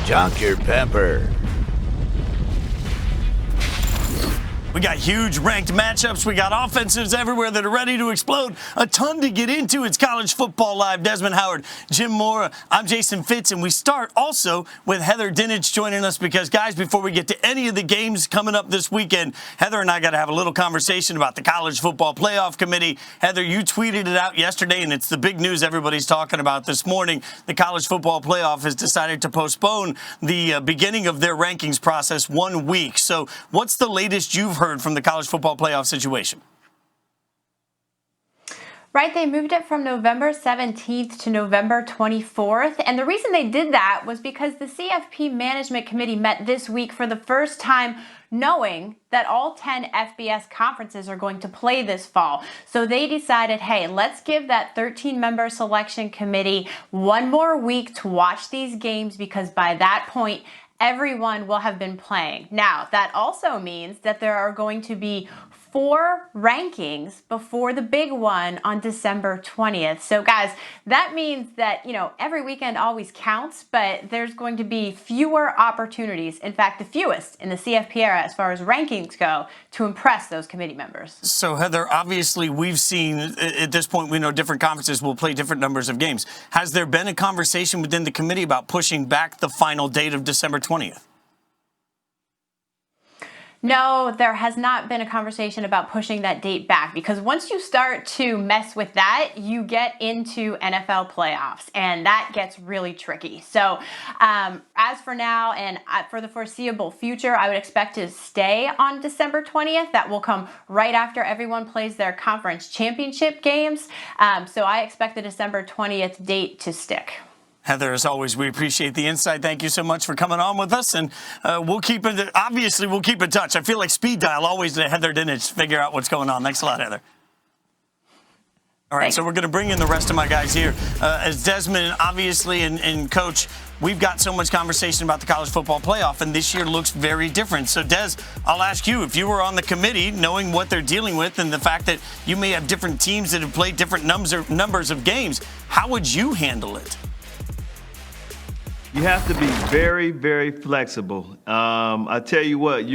Dr. Pepper. We got huge ranked matchups. We got offensives everywhere that are ready to explode. A ton to get into. It's College Football Live. Desmond Howard, Jim Mora. I'm Jason Fitz, and we start also with Heather Dinich joining us because, guys, before we get to any of the games coming up this weekend, Heather and I got to have a little conversation about the College Football Playoff Committee. Heather, you tweeted it out yesterday, and it's the big news everybody's talking about this morning. The College Football Playoff has decided to postpone the beginning of their rankings process 1 week. So what's the latest you've heard from the College Football Playoff situation? Right, they moved it from November 17th to November 24th. And the reason they did that was because the CFP Management Committee met this week for the first time knowing that all 10 FBS conferences are going to play this fall. So they decided, hey, let's give that 13-member selection committee 1 more week to watch these games because by that point, everyone will have been playing. Now, that also means that there are going to be 4 rankings before the big one on December 20th. So guys, that means that, every weekend always counts, but there's going to be fewer opportunities, in fact, the fewest in the CFP era as far as rankings go, to impress those committee members. So Heather, obviously we've seen at this point, we know different conferences will play different numbers of games. Has there been a conversation within the committee about pushing back the final date of December 20th? No, there has not been a conversation about pushing that date back because once you start to mess with that, you get into NFL playoffs and that gets really tricky. So as for now and for the foreseeable future, I would expect to stay on December 20th. That will come right after everyone plays their conference championship games. So I expect the December 20th date to stick. Heather, as always, we appreciate the insight. Thank you so much for coming on with us, and we'll keep in touch. I feel like speed dial always to Heather Dinich to figure out what's going on. Thanks a lot, Heather. All right, so we're going to bring in the rest of my guys here. As Desmond, obviously, and Coach, we've got so much conversation about the College Football Playoff, and this year looks very different. So, Des, I'll ask you, if you were on the committee, knowing what they're dealing with and the fact that you may have different teams that have played different numbers of games, how would you handle it? You have to be very, very flexible. I tell you what,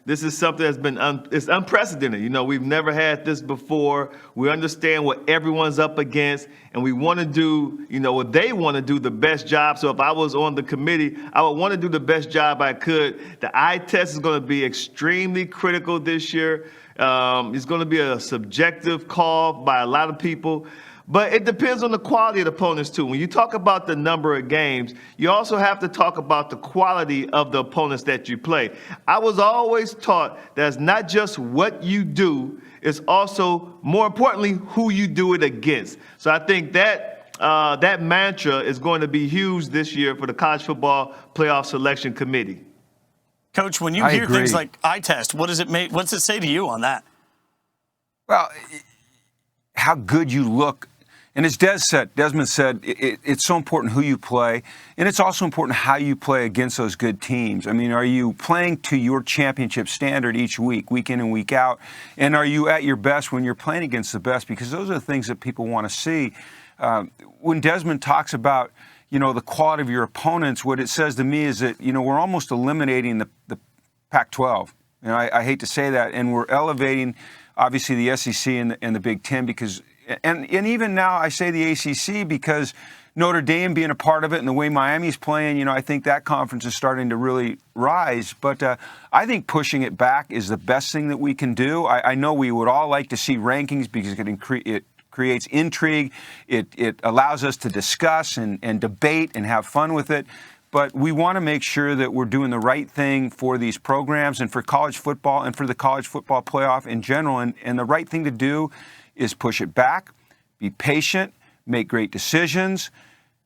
this is something that's been it's unprecedented. We've never had this before. We understand what everyone's up against, and we want to do, what they want to do the best job. So if I was on the committee, I would want to do the best job I could. The eye test is going to be extremely critical this year. It's going to be a subjective call by a lot of people. But it depends on the quality of the opponents, too. When you talk about the number of games, you also have to talk about the quality of the opponents that you play. I was always taught that it's not just what you do, it's also, more importantly, who you do it against. So I think that mantra is going to be huge this year for the College Football Playoff Selection Committee. Coach, when you hear things like eye test, what's it say to you on that? Well, how good you look. And as Desmond said, it's so important who you play, and it's also important how you play against those good teams. I mean, are you playing to your championship standard each week, week in and week out? And are you at your best when you're playing against the best? Because those are the things that people want to see. When Desmond talks about, the quality of your opponents, what it says to me is that, we're almost eliminating the Pac-12. I hate to say that, and we're elevating, obviously, the SEC and the Big Ten because and even now I say the ACC because Notre Dame being a part of it and the way Miami's playing, I think that conference is starting to really rise. But I think pushing it back is the best thing that we can do. I know we would all like to see rankings because it creates intrigue. It allows us to discuss and debate and have fun with it. But we want to make sure that we're doing the right thing for these programs and for college football and for the College Football Playoff in general. And the right thing to do is push it back, be patient, make great decisions,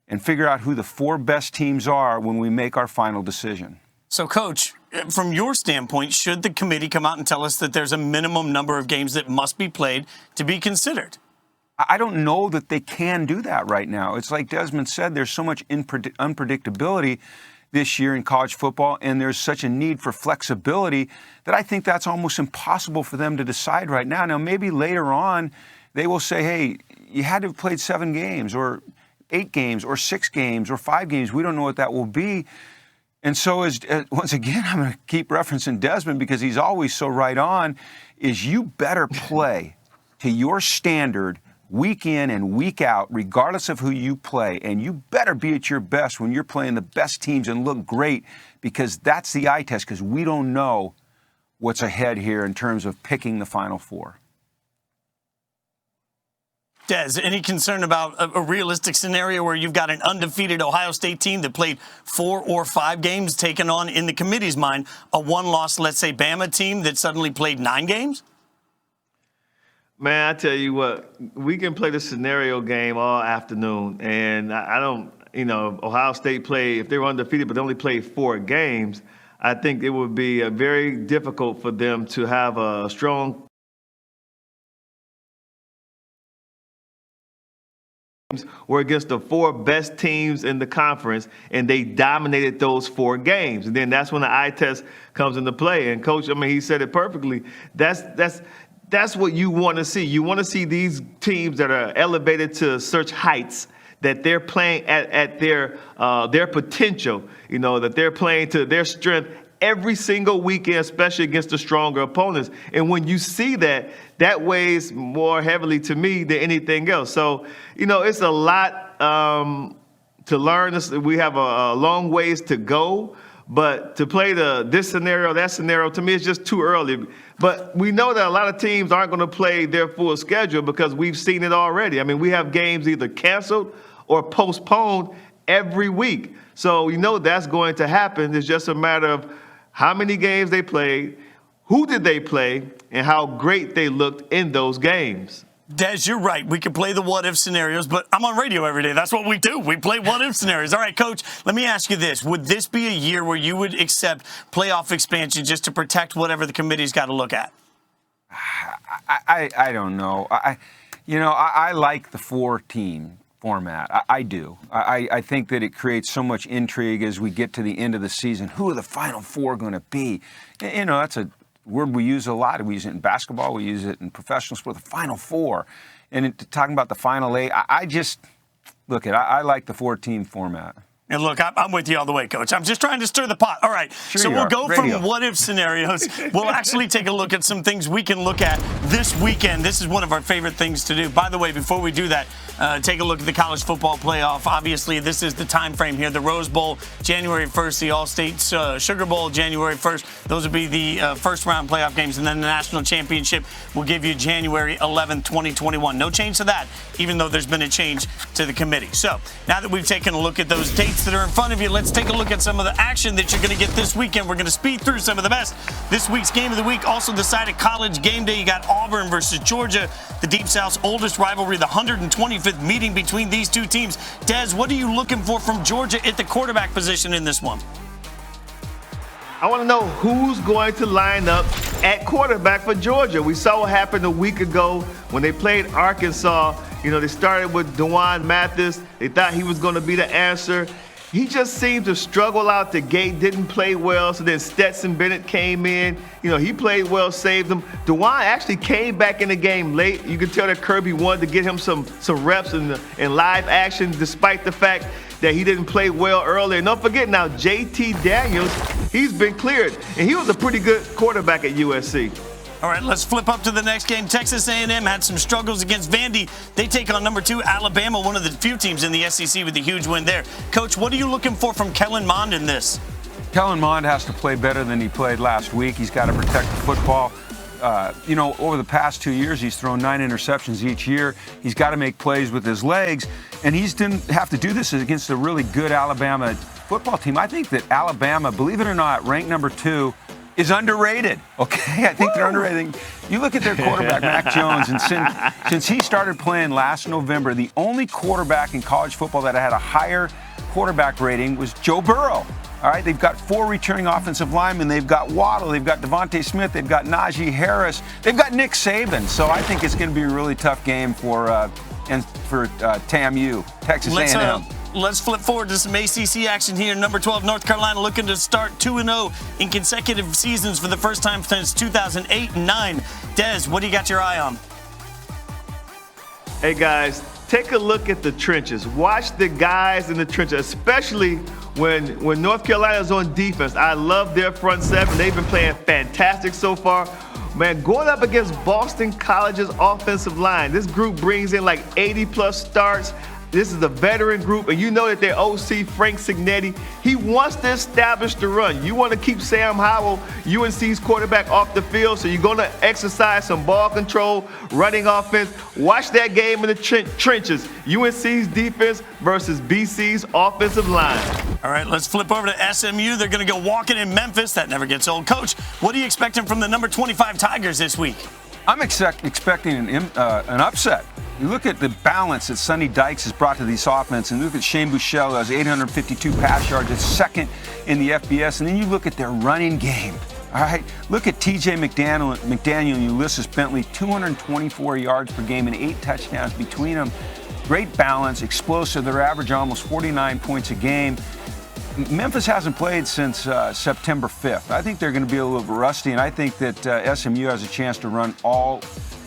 and figure out who the 4 best teams are when we make our final decision. So, Coach, from your standpoint, should the committee come out and tell us that there's a minimum number of games that must be played to be considered? I don't know that they can do that right now. It's like Desmond said, there's so much unpredictability this year in college football, and there's such a need for flexibility that I think that's almost impossible for them to decide right now. Now, maybe later on they will say, hey, you had to have played 7 games or 8 games or 6 games or 5 games. We don't know what that will be. And so, once again, I'm going to keep referencing Desmond because he's always so right on, is you better play to your standard week in and week out, regardless of who you play. And you better be at your best when you're playing the best teams and look great, because that's the eye test, because we don't know what's ahead here in terms of picking the Final Four. Des, any concern about a realistic scenario where you've got an undefeated Ohio State team that played 4 or 5 games taking on, in the committee's mind, a one-loss, let's say, Bama team that suddenly played 9 games? Man, I tell you what, we can play the scenario game all afternoon, and I don't, Ohio State if they were undefeated but they only played 4 games, I think it would be very difficult for them to have a strong were against the 4 best teams in the conference, and they dominated those 4 games. And then that's when the eye test comes into play. And Coach, he said it perfectly. That's what you want to see. You want to see these teams that are elevated to such heights that they're playing at their potential, that they're playing to their strength every single weekend, especially against the stronger opponents. And when you see that, that weighs more heavily to me than anything else. So, it's a lot to learn. We have a long ways to go. But to play this scenario, that scenario, to me, it's just too early. But we know that a lot of teams aren't going to play their full schedule because we've seen it already. We have games either canceled or postponed every week. So that's going to happen. It's just a matter of how many games they played, who did they play, and how great they looked in those games. Des, you're right. We can play the what-if scenarios, but I'm on radio every day. That's what we do. We play what-if scenarios. All right, Coach, let me ask you this. Would this be a year where you would accept playoff expansion just to protect whatever the committee's got to look at? I don't know. I like the 4-team format. I do. I think that it creates so much intrigue as we get to the end of the season. Who are the Final 4 going to be? That's a word we use a lot. We use it in basketball. We use it in professional sport, the Final 4. And talking about the Final 8, I like the 4-team format. And look, I'm with you all the way, Coach. I'm just trying to stir the pot. All right, sure, so we'll go Radio. from what-if scenarios. We'll actually take a look at some things we can look at this weekend. This is one of our favorite things to do. By the way, before we do that, take a look at the college football playoff. Obviously, this is the time frame here. The Rose Bowl, January 1st. The All-States Sugar Bowl, January 1st. Those will be the first-round playoff games. And then the national championship will give you January 11th, 2021. No change to that, even though there's been a change to the committee. So now that we've taken a look at those dates that are in front of you, let's take a look at some of the action that you're going to get this weekend. We're going to speed through some of the best. This week's game of the week also decided College game day. You got Auburn versus Georgia, the Deep South's oldest rivalry, the 125th meeting between these two teams. Des, what are you looking for from Georgia at the quarterback position in this one? I want to know who's going to line up at quarterback for Georgia. We saw what happened a week ago when they played Arkansas. They started with DeJuan Mathis. They thought he was going to be the answer. He just seemed to struggle out the gate, didn't play well. So then Stetson Bennett came in. He played well, saved them. DeJuan actually came back in the game late. You could tell that Kirby wanted to get him some reps in live action, despite the fact that he didn't play well earlier. And don't forget now, JT Daniels, he's been cleared. And he was a pretty good quarterback at USC. All right, let's flip up to the next game. Texas A&M had some struggles against Vandy. They take on number 2 Alabama, one of the few teams in the SEC with a huge win there. Coach, what are you looking for from Kellen Mond in this? Kellen Mond has to play better than he played last week. He's got to protect the football. Over the past 2 years, he's thrown 9 interceptions each year. He's got to make plays with his legs, and he didn't have to do this against a really good Alabama football team. I think that Alabama, believe it or not, ranked number 2, is underrated, okay? I think they're underrated. You look at their quarterback, Mac Jones, and since he started playing last November, the only quarterback in college football that had a higher quarterback rating was Joe Burrow. All right, they've got 4 returning offensive linemen. They've got Waddle, they've got Devontae Smith, they've got Najee Harris, they've got Nick Saban. So I think it's going to be a really tough game for TAMU, Texas A&M. Let's flip forward to some ACC action here. Number 12, North Carolina, looking to start 2-0 in consecutive seasons for the first time since 2008 and 9. Des, what do you got your eye on? Hey, guys, take a look at the trenches. Watch the guys in the trenches, especially when North Carolina's on defense. I love their front seven. They've been playing fantastic so far. Man, going up against Boston College's offensive line, this group brings in like 80-plus starts. This is a veteran group, and you know that their OC, Frank Signetti, he wants to establish the run. You want to keep Sam Howell, UNC's quarterback, off the field, so you're going to exercise some ball control, running offense. Watch that game in the trenches. UNC's defense versus BC's offensive line. All right, let's flip over to SMU. They're going to go walking in Memphis. That never gets old. Coach, what are you expecting from the number 25 Tigers this week? I'm expecting an upset. You look at the balance that Sonny Dykes has brought to this offense, and look at Shane Buechele, who has 852 pass yards, is second in the FBS, and then you look at their running game. All right, look at T.J. McDaniel and Ulysses Bentley, 224 yards per game and 8 touchdowns between them. Great balance, explosive. They're averaging almost 49 points a game. Memphis hasn't played since September 5th. I think they're going to be a little bit rusty, and I think that SMU has a chance to run all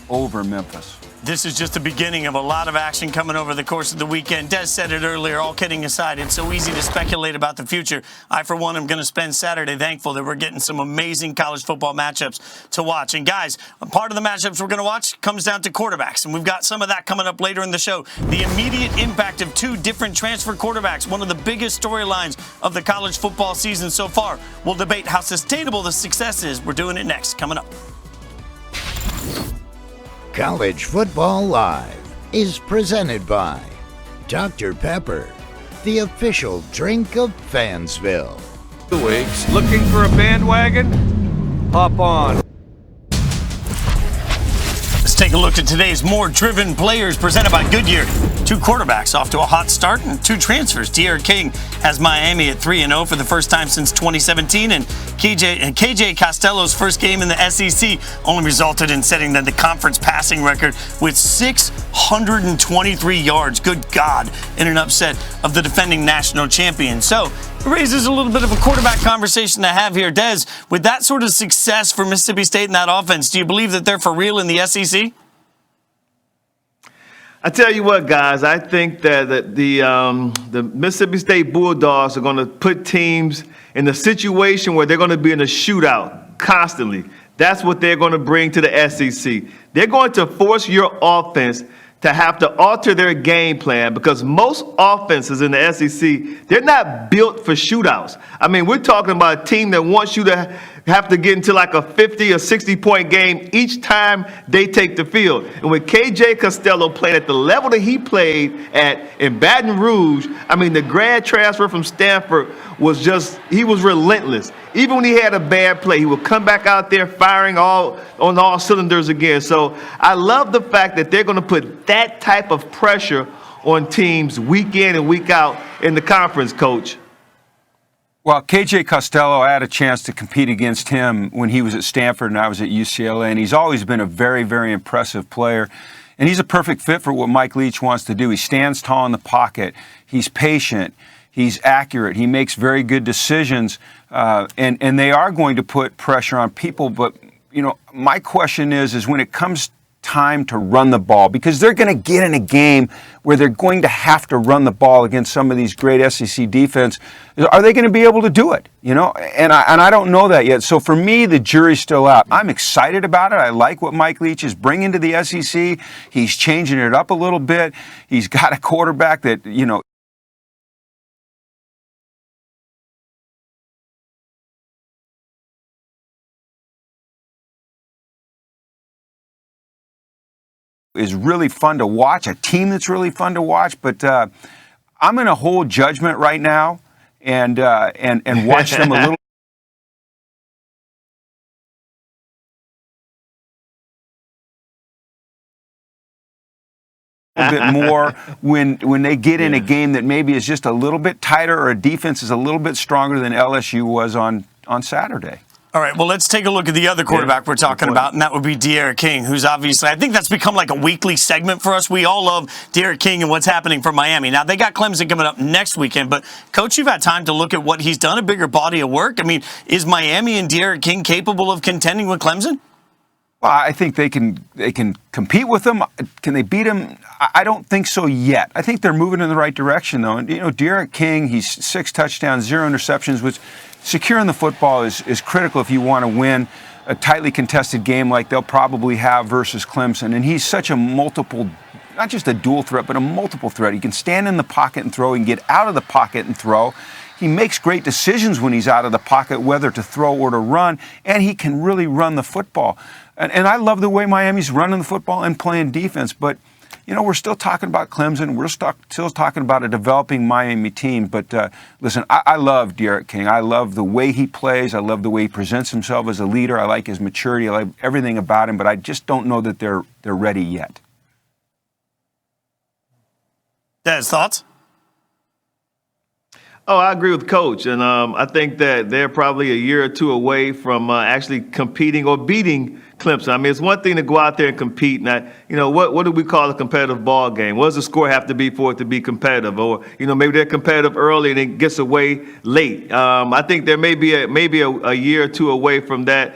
over Memphis. This is just the beginning of a lot of action coming over the course of the weekend. Des said it earlier, all kidding aside, it's so easy to speculate about the future. I, for one, am going to spend Saturday thankful that we're getting some amazing college football matchups to watch. And guys, a part of the matchups we're going to watch comes down to quarterbacks, and we've got some of that coming up later in the show. The immediate impact of 2 different transfer quarterbacks, one of the biggest storylines of the college football season so far. We'll debate how sustainable the success is. We're doing it next, coming up. College Football Live is presented by Dr. Pepper, the official drink of Fansville. 2 weeks. Looking for a bandwagon? Hop on. Let's take a look at today's more driven players presented by Goodyear. 2 quarterbacks off to a hot start and 2 transfers. De'Aaron King has Miami at 3-0 for the first time since 2017, and KJ Costello's first game in the SEC only resulted in setting the conference passing record with 623 yards. Good God, in an upset of the defending national champion. So it raises a little bit of a quarterback conversation to have here. Des, with that sort of success for Mississippi State in that offense, do you believe that they're for real in the SEC? I tell you what, guys, I think that the Mississippi State Bulldogs are going to put teams in a situation where they're going to be in a shootout constantly. That's what they're going to bring to the SEC. They're going to force your offense to have to alter their game plan, because most offenses in the SEC, they're not built for shootouts. I mean, we're talking about a team that wants you to have to get into like a 50 or 60-point game each time they take the field. And with KJ Costello playing at the level that he played at in Baton Rouge, I mean, the grad transfer from Stanford he was relentless. Even when he had a bad play, he would come back out there firing on all cylinders again. So I love the fact that they're going to put that type of pressure on teams week in and week out in the conference, Coach. Well, KJ Costello, I had a chance to compete against him when he was at Stanford and I was at UCLA, and he's always been a very, very impressive player. And he's a perfect fit for what Mike Leach wants to do. He stands tall in the pocket. He's patient. He's accurate. He makes very good decisions. And they are going to put pressure on people. But, you know, my question is when it comes time to run the ball, because they're going to get in a game where they're going to have to run the ball against some of these great SEC defense. Are they going to be able to do it? You know, and I don't know that yet. So for me, the jury's still out. I'm excited about it. I like what Mike Leach is bringing to the SEC. He's changing it up a little bit. He's got a quarterback that, you know, is really fun to watch, a team that's really fun to watch. But I'm going to hold judgment right now and watch them a little bit more when they get in a game that maybe is just a little bit tighter, or a defense is a little bit stronger than LSU was on Saturday. All right, well, let's take a look at the other quarterback we're talking about, and that would be De'Aaron King, who's obviously, I think that's become like a weekly segment for us. We all love De'Aaron King and what's happening for Miami. Now, they got Clemson coming up next weekend, but, Coach, you've had time to look at what he's done, a bigger body of work. I mean, is Miami and De'Aaron King capable of contending with Clemson? Well, I think they can compete with them. Can they beat them? I don't think so yet. I think they're moving in the right direction, though. And, Derek King, he's 6 touchdowns, 0 interceptions, which securing the football is critical if you want to win a tightly contested game like they'll probably have versus Clemson. And he's such a multiple, not just a dual threat, but a multiple threat. He can stand in the pocket and throw. He can get out of the pocket and throw. He makes great decisions when he's out of the pocket, whether to throw or to run, and he can really run the football. And I love the way Miami's running the football and playing defense, but we're still talking about Clemson. We're still talking about a developing Miami team. But listen, I love Derek King. I love the way he plays. I love the way he presents himself as a leader. I like his maturity. I like everything about him, but I just don't know that they're ready yet. Des, thoughts? Oh, I agree with Coach, and I think that they're probably a year or two away from actually competing or beating Clemson. I mean, it's one thing to go out there and compete. Now, what do we call a competitive ball game? What does the score have to be for it to be competitive? Or maybe they're competitive early and it gets away late. I think there may be a year or two away from that.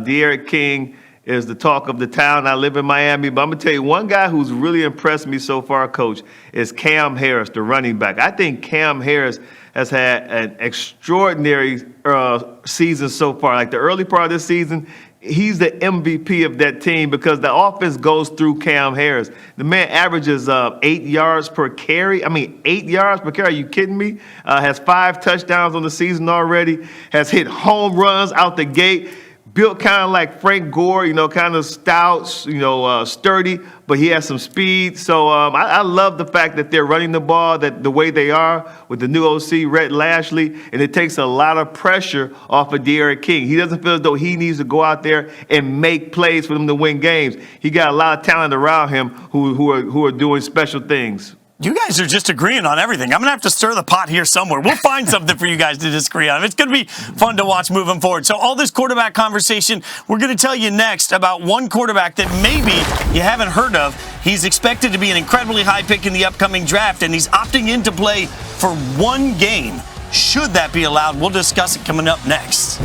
Derek King is the talk of the town. I live in Miami, but I'm going to tell you, one guy who's really impressed me so far, Coach, is Cam Harris, the running back. I think Cam Harris has had an extraordinary season so far. Like the early part of this season, he's the MVP of that team because the offense goes through Cam Harris. The man averages 8 yards per carry. 8 yards per carry. Are you kidding me? Has 5 touchdowns on the season already. Has hit home runs out the gate. Built kind of like Frank Gore, kind of stout, sturdy, but he has some speed. So I love the fact that they're running the ball the way they are with the new OC, Rhett Lashley, and it takes a lot of pressure off of Derek King. He doesn't feel as though he needs to go out there and make plays for them to win games. He got a lot of talent around him who are doing special things. You guys are just agreeing on everything. I'm going to have to stir the pot here somewhere. We'll find something for you guys to disagree on. It's going to be fun to watch moving forward. So all this quarterback conversation, we're going to tell you next about one quarterback that maybe you haven't heard of. He's expected to be an incredibly high pick in the upcoming draft, and he's opting in to play for one game. Should that be allowed? We'll discuss it coming up next.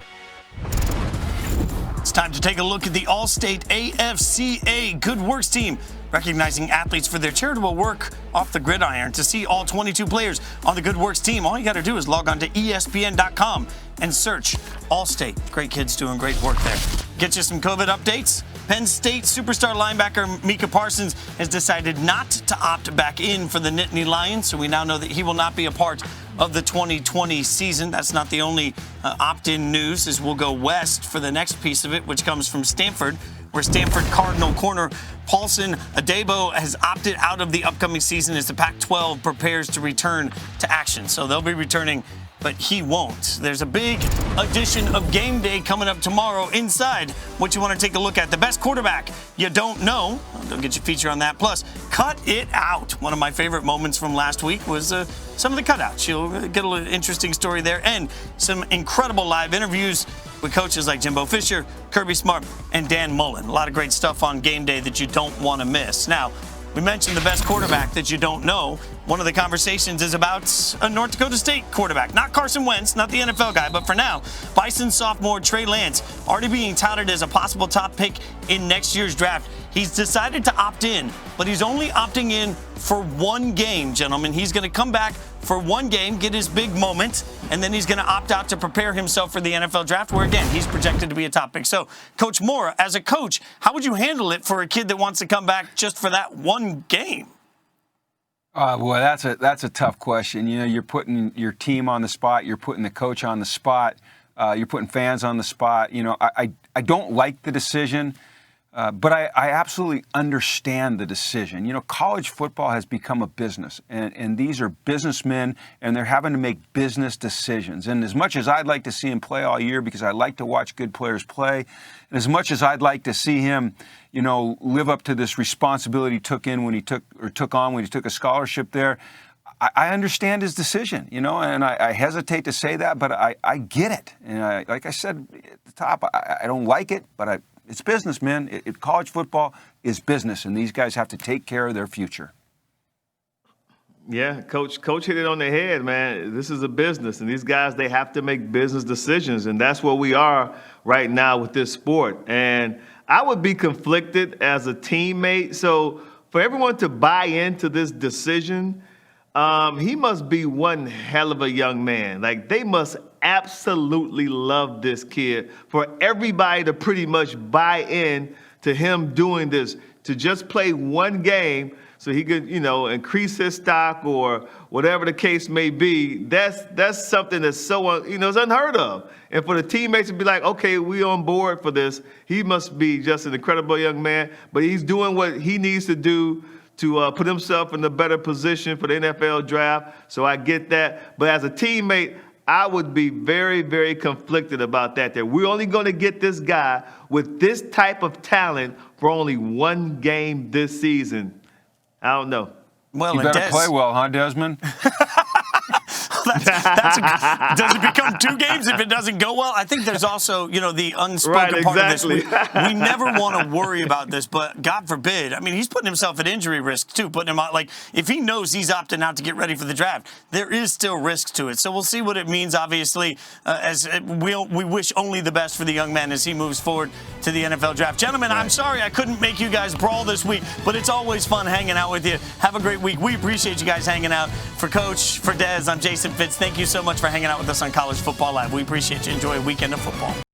It's time to take a look at the All-State AFCA Good Works team, recognizing athletes for their charitable work off the gridiron. To see all 22 players on the Good Works team, all you got to do is log on to ESPN.com and search All-State. Great kids doing great work there. Get you some COVID updates. Penn State superstar linebacker Micah Parsons has decided not to opt back in for the Nittany Lions, so we now know that he will not be a part of the 2020 season. That's not the only opt-in news, as we'll go west for the next piece of it, which comes from Stanford, where Stanford Cardinal corner Paulson Adebo has opted out of the upcoming season as the Pac-12 prepares to return to action. So they'll be returning, but he won't. There's a big edition of Game Day coming up tomorrow inside what you want to take a look at. The best quarterback you don't know. They'll get you a feature on that. Plus, Cut It Out. One of my favorite moments from last week was some of the cutouts. You'll get a little interesting story there and some incredible live interviews with coaches like Jimbo Fisher, Kirby Smart, and Dan Mullen. A lot of great stuff on Game Day that you don't want to miss. Now, we mentioned the best quarterback that you don't know. One of the conversations is about a North Dakota State quarterback. Not Carson Wentz, not the NFL guy, but for now, Bison sophomore Trey Lance, already being touted as a possible top pick in next year's draft. He's decided to opt in, but he's only opting in for one game, gentlemen. He's going to come back for one game, get his big moment, and then he's going to opt out to prepare himself for the NFL draft, where, again, he's projected to be a top pick. So, Coach Mora, as a coach, how would you handle it for a kid that wants to come back just for that one game? Well, that's a tough question. You're putting your team on the spot. You're putting the coach on the spot. You're putting fans on the spot. I don't like the decision. But I absolutely understand the decision. College football has become a business, and these are businessmen, and they're having to make business decisions. And as much as I'd like to see him play all year because I like to watch good players play, and as much as I'd like to see him, live up to this responsibility he took on when he took a scholarship there, I understand his decision, and I hesitate to say that, but I get it. And like I said at the top, I don't like it, but it's business, man. College football is business, and these guys have to take care of their future. Yeah, Coach hit it on the head, man. This is a business, and these guys, they have to make business decisions, and that's where we are right now with this sport. And I would be conflicted as a teammate. So for everyone to buy into this decision, he must be one hell of a young man. Like, they must absolutely love this kid for everybody to pretty much buy in to him doing this, to just play one game so he could, increase his stock or whatever the case may be. That's something that's so, it's unheard of. And for the teammates to be like, okay, we on board for this, he must be just an incredible young man, but he's doing what he needs to do to put himself in a better position for the NFL draft. So I get that. But as a teammate, I would be very, very conflicted about that we're only going to get this guy with this type of talent for only one game this season. I don't know. Well, you better play well, huh, Desmond? Does it become 2 games if it doesn't go well? I think there's also, the unspoken part of this. We never want to worry about this, but God forbid. I mean, he's putting himself at injury risk, too, putting him out. Like, if he knows he's opting out to get ready for the draft, there is still risk to it. So we'll see what it means, obviously, as we wish only the best for the young man as he moves forward to the NFL draft. Gentlemen, I'm sorry I couldn't make you guys brawl this week, but it's always fun hanging out with you. Have a great week. We appreciate you guys hanging out. For Coach, for Des, I'm Jason Fitz. Thank you so much for hanging out with us on College Football Live. We appreciate you. Enjoy a weekend of football.